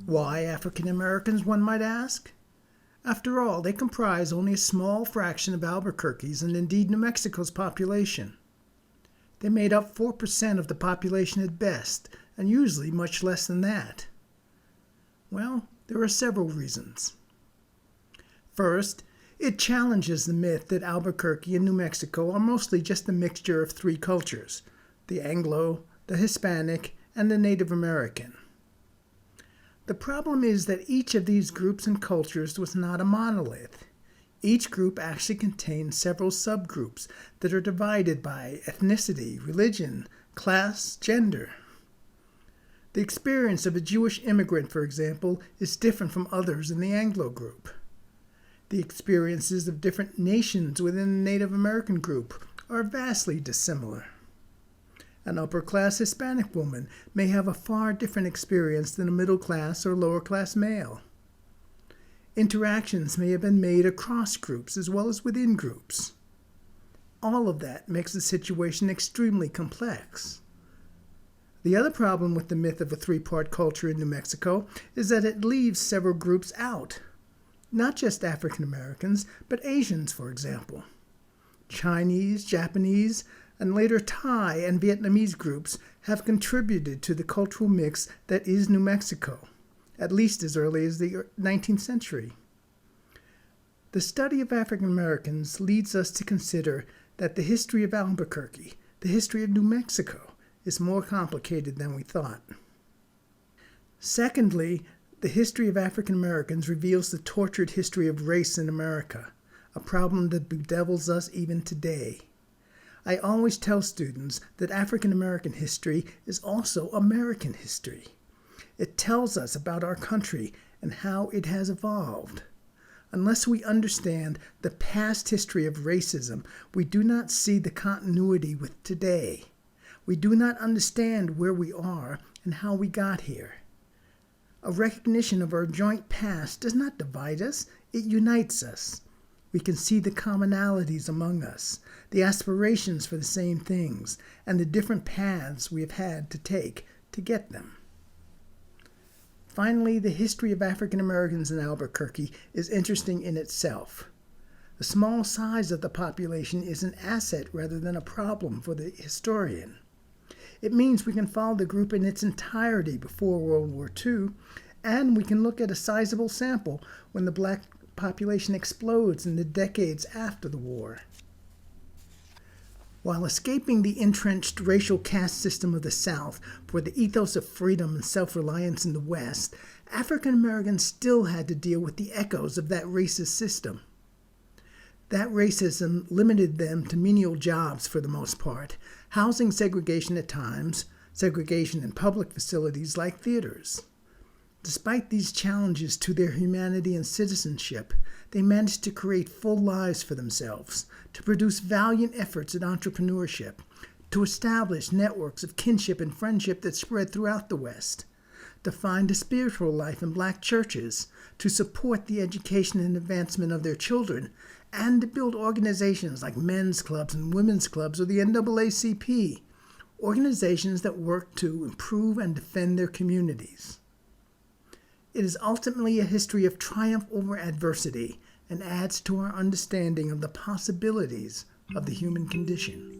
Why African Americans, one might ask? After all, they comprise only a small fraction of Albuquerque's and indeed New Mexico's population. They made up 4% of the population at best, and usually much less than that. Well, there are several reasons. First, it challenges the myth that Albuquerque and New Mexico are mostly just a mixture of three cultures: the Anglo, the Hispanic, and the Native American. The problem is that each of these groups and cultures was not a monolith. Each group actually contains several subgroups that are divided by ethnicity, religion, class, gender. The experience of a Jewish immigrant, for example, is different from others in the Anglo group. The experiences of different nations within the Native American group are vastly dissimilar. An upper-class Hispanic woman may have a far different experience than a middle-class or lower-class male. Interactions may have been made across groups as well as within groups. All of that makes the situation extremely complex. The other problem with the myth of a three-part culture in New Mexico is that it leaves several groups out. Not just African Americans, but Asians, for example. Chinese, Japanese, and later Thai and Vietnamese groups have contributed to the cultural mix that is New Mexico, at least as early as the 19th century. The study of African Americans leads us to consider that the history of Albuquerque, the history of New Mexico, is more complicated than we thought. Secondly, the history of African Americans reveals the tortured history of race in America, a problem that bedevils us even today. I always tell students that African American history is also American history. It tells us about our country and how it has evolved. Unless we understand the past history of racism, we do not see the continuity with today. We do not understand where we are and how we got here. A recognition of our joint past does not divide us, it unites us. We can see the commonalities among us, the aspirations for the same things, and the different paths we have had to take to get them. Finally, the history of African Americans in Albuquerque is interesting in itself. The small size of the population is an asset rather than a problem for the historian. It means we can follow the group in its entirety before World War II, and we can look at a sizable sample when the black population explodes in the decades after the war. While escaping the entrenched racial caste system of the South for the ethos of freedom and self-reliance in the West, African Americans still had to deal with the echoes of that racist system. That racism limited them to menial jobs for the most part, housing segregation at times, segregation in public facilities like theaters. Despite these challenges to their humanity and citizenship, they managed to create full lives for themselves, to produce valiant efforts at entrepreneurship, to establish networks of kinship and friendship that spread throughout the West, to find a spiritual life in black churches, to support the education and advancement of their children, and to build organizations like men's clubs and women's clubs or the NAACP, organizations that work to improve and defend their communities. It is ultimately a history of triumph over adversity and adds to our understanding of the possibilities of the human condition.